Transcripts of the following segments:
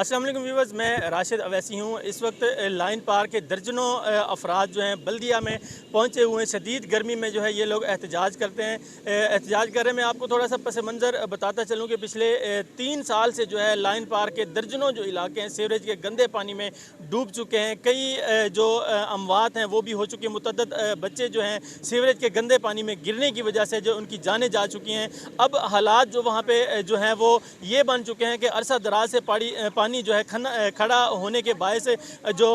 अस्सलाम वालेकुम व्यूअर्स, मैं राशिद अवैसी हूँ। इस वक्त लाइन पार्क के दर्जनों अफराद जो हैं बल्दिया में पहुँचे हुए हैं। शदीद गर्मी में जो है ये लोग एहतजाज करते हैं। एहतजाज कर रहे हैं। मैं आपको थोड़ा सा पस मंज़र बताता चलूँ कि पिछले 3 साल से जो है लाइन पार्क के दर्जनों जो इलाके हैं सीवरेज के गंदे पानी में डूब चुके हैं। कई जो अमवात हैं वो भी हो चुकी हैं। मुतअद्दिद बच्चे जो हैं सीवरेज के गंदे पानी में गिरने की वजह से जो उनकी जानें जा चुकी हैं। अब हालात जो वहाँ पे जो हैं वो ये बन चुके हैं कि अरसा दराज से पानी जो है खड़ा होने के बायस जो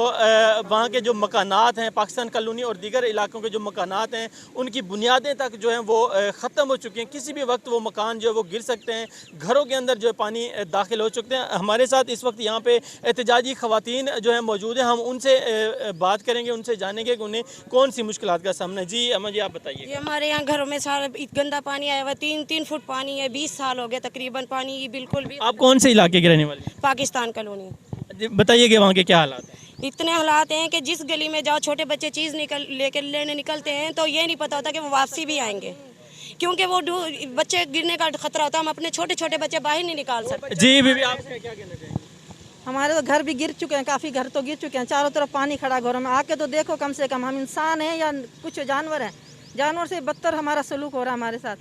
वहाँ के जो मकानात हैं, पाकिस्तान कॉलोनी और दीगर इलाकों के जो मकानात हैं उनकी बुनियादें तक जो हैं वो ख़त्म हो चुकी हैं। किसी भी वक्त वो मकान जो है वो गिर सकते हैं। घरों के अंदर जो है पानी दाखिल हो चुके हैं। हमारे साथ इस वक्त यहाँ पे एहतजाजी ख़वातीन जो है मौजूद हैं। हम उनसे बात करेंगे, उनसे जानेंगे कि उन्हें कौन सी मुश्किलात का सामना है। जी अम्मा जी, आप बताइए। हमारे यहाँ घरों में सारा गंदा पानी आया हुआ, 3 फुट पानी है। 20 साल हो गए तकरीबन, पानी बिल्कुल भी। आप कौन से इलाके के रहने वाले हैं? पाकिस्तान कॉलोनी। बताइए कि वहाँ के क्या हालात हैं। इतने हालात हैं कि जिस गली में जाओ छोटे बच्चे चीज़ लेने निकलते हैं तो ये नहीं पता होता कि वो वापसी भी आएंगे, क्योंकि वो बच्चे गिरने का खतरा होता है। हम अपने छोटे छोटे बच्चे बाहर नहीं निकाल सकते। जी बीबी, आप क्या कहना चाहेंगे? हमारे तो घर भी गिर चुके हैं, काफ़ी घर तो गिर चुके हैं। चारों तरफ पानी खड़ा घरों में। आके तो देखो कम से कम, हम इंसान हैं या कुछ जानवर हैं? जानवर से बदतर हमारा सलूक हो रहा है हमारे साथ।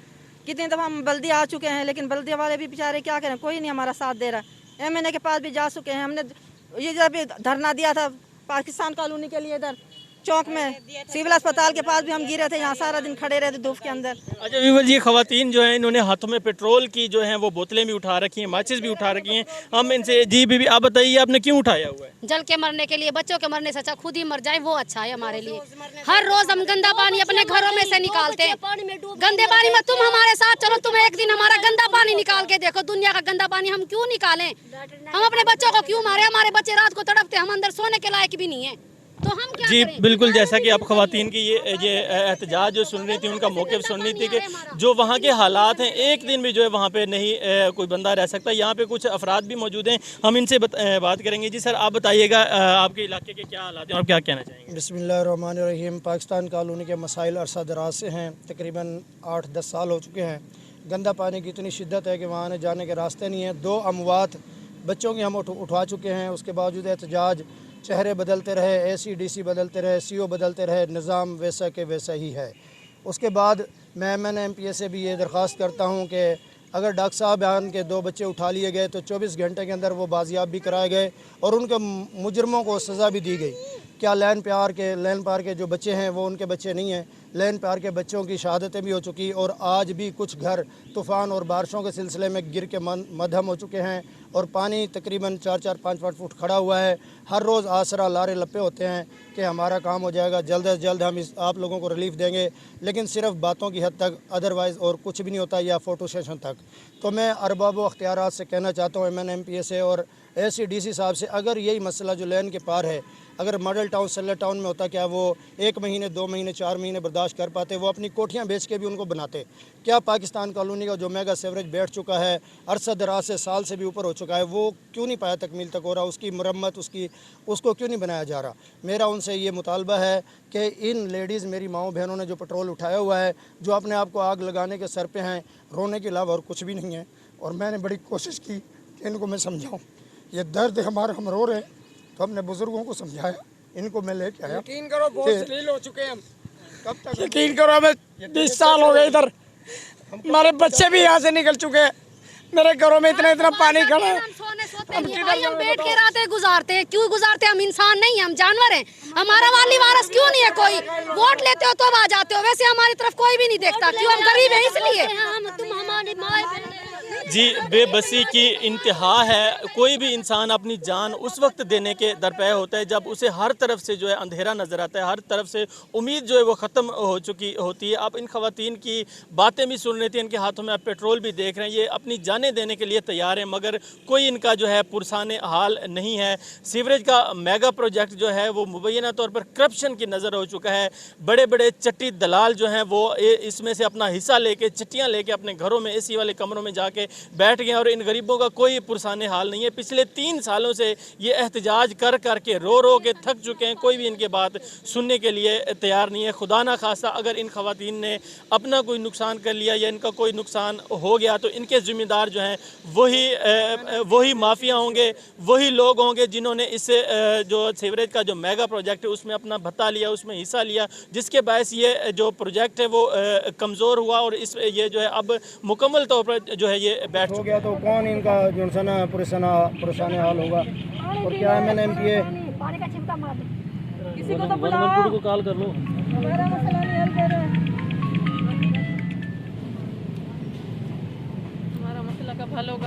कितनी दफ़ा हम बल्दिया आ चुके हैं, लेकिन बल्दिया वाले भी बेचारे क्या करें, कोई नहीं हमारा साथ दे रहा। MNA के पास भी जा चुके हैं। हमने ये जब धरना दिया था पाकिस्तान कॉलोनी के लिए, इधर चौक में सिविल अस्पताल के पास भी हम गिरे थे। यहाँ सारा दिन खड़े रहते धूप के अंदर। अच्छा व्यूअर्स, ये खवातीन जो हैं इन्होंने हाथों में पेट्रोल की जो हैं वो बोतलें भी उठा रखी हैं, माचिस भी उठा रखी हैं। हम इनसे, जी बीबी आप बताइए आपने क्यों उठाया हुआ है? जल के मरने के लिए, बच्चों के मरने से अच्छा खुद ही मर जाए वो अच्छा है हमारे लिए। हर रोज हम गंदा पानी अपने घरों में से निकालते हैं। गंदे पानी में तुम हमारे साथ चलो, तुम एक दिन हमारा गंदा पानी निकाल के देखो। दुनिया का गंदा पानी हम क्यों निकालें? हम अपने बच्चों को क्यों मारे? हमारे बच्चे रात को तड़पते, हम अंदर सोने के लायक भी नहीं है, तो हम क्या जी करें? बिल्कुल, जैसा कि आप खवातीन की ये एहतजाज जो सुन रही थी, उनका मौक़िफ़ सुन रही थी कि जो वहाँ के हालात हैं, एक दिन भी जो है वहाँ पे नहीं कोई बंदा रह सकता। यहाँ पे कुछ अफराद भी मौजूद हैं, हम इनसे बात करेंगे। जी सर, आप बताइएगा आपके इलाके के क्या हालात हैं और क्या कहना चाहेंगे? बिस्मिल्लाहिर्रहमानिर्रहीम। पाकिस्तान कॉलोनी के मसाइल अरसा दराज से हैं, तकरीबन 8-10 साल हो चुके हैं। गंदा पानी की इतनी शिद्दत है कि वहाँ आने जाने के रास्ते नहीं हैं। 2 अमवात बच्चों की हम उठा चुके हैं। उसके बावजूद एहतजाज, चेहरे बदलते रहे, ACDC बदलते रहे, CO बदलते रहे, निज़ाम वैसा के वैसा ही है। उसके बाद मैं MPA से भी ये दरख्वास्त करता हूँ कि अगर डॉक्टर साहब के 2 बच्चे उठा लिए गए तो 24 घंटे के अंदर वो बाजियाब भी कराए गए और उनके मुजरमों को सज़ा भी दी गई। क्या लाइन पार के जो बच्चे हैं वो उनके बच्चे नहीं हैं? लाइन पार के बच्चों की शहादतें भी हो चुकी और आज भी कुछ घर तूफ़ान और बारिशों के सिलसिले में गिर के मद्धम हो चुके हैं और पानी तकरीबन 4-5 फुट खड़ा हुआ है। हर रोज़ आसरा लारे लपे होते हैं कि हमारा काम हो जाएगा, जल्द से जल्द हम आप लोगों को रिलीफ देंगे, लेकिन सिर्फ बातों की हद तक, अदरवाइज़ और कुछ भी नहीं होता, या फ़ोटो सेशन तक। तो मैं अरबाब व अख्तियारात से कहना चाहता हूँ, MPA से और ACDC साहब से, अगर यही मसला जो लैन के पार है, अगर मॉडल टाउन सेलर टाउन में होता, क्या वो 1 महीने 2 महीने 4 महीने बर्दाश्त कर पाते? वो अपनी कोठियाँ बेच के भी उनको बनाते। क्या पाकिस्तान कॉलोनी का जो मेगा सेवरेज बैठ चुका है, अरसा दराज से साल से भी ऊपर हो चुका है, वो क्यों नहीं पाया तकमील तक हो रहा? उसकी मरम्मत, उसको क्यों नहीं बनाया जा रहा? मेरा उनसे ये मुतालबा है कि इन लेडीज़, मेरी माओ बहनों ने जो पेट्रोल उठाया हुआ है, जो अपने आप को आग लगाने के सर पे हैं, रोने के अलावा और कुछ भी नहीं है। और मैंने बड़ी कोशिश की कि इनको मैं समझाऊँ, ये दर्द हमारा, हम रो रहे हैं, तो हमने बुज़ुर्गों को समझाया, इनको मैं लेके आया। यकीन करो बहुत जलील हो चुके हैं हम। कब तक यकीन करो, हमें 20 साल हो गए इधर। हमारे बच्चे भी यहाँ से निकल चुके हैं। मेरे घरों में इतना पानी खड़ा है। हम बैठ के रातें गुजारते हैं। क्यों गुजारते हैं? हम इंसान नहीं हैं, हम जानवर हैं। हमारा वाली वारस क्यों नहीं है? कोई वोट लेते हो तो आ जाते हो, वैसे हमारी तरफ कोई भी नहीं देखता। क्यों? हम गरीब हैं इसलिए। तुम हमारी माँ जी, बेबसी की इंतहा है। कोई भी इंसान अपनी जान उस वक्त देने के दरपे होता है जब उसे हर तरफ से जो है अंधेरा नज़र आता है, हर तरफ से उम्मीद जो है वो ख़त्म हो चुकी होती है। आप इन खवातीन की बातें भी सुन रहे थे, इनके हाथों में आप पेट्रोल भी देख रहे हैं। ये अपनी जानें देने के लिए तैयार हैं, मगर कोई इनका जो है पुरसाने हाल नहीं है। सीवरेज का मेगा प्रोजेक्ट जो है वो मुबैना तौर पर करप्शन की नज़र हो चुका है। बड़े बड़े चट्टी दलाल जो हैं वो इसमें से अपना हिस्सा लेके, चिट्टियाँ लेके अपने घरों में AC वाले कमरों में जाके बैठ गए हैं और इन गरीबों का कोई पुरसान हाल नहीं है। पिछले 3 सालों से ये एहतजाज कर कर के रो के थक चुके हैं, कोई भी इनके बात सुनने के लिए तैयार नहीं है। खुदा ना खास्ता अगर इन खवातीन ने अपना कोई नुकसान कर लिया या इनका कोई नुकसान हो गया तो इनके ज़िम्मेदार जो हैं वही माफिया होंगे, वही लोग होंगे जिन्होंने इस जो सीवरेज का जो मेगा प्रोजेक्ट है उसमें अपना भत्ता लिया, उसमें हिस्सा लिया, जिसके बायस ये जो प्रोजेक्ट है वो कमज़ोर हुआ और इस ये जो है अब मुकम्मल तौर पर जो है ये बैठ हो गया तो कौन इनका जो है ना परेशान हाल होगा। और क्या MNMPA किसी को तो बुलाओ, को कॉल कर लो। हमारा मसला नहीं हल दे रहे, हमारा मसला कब हल होगा।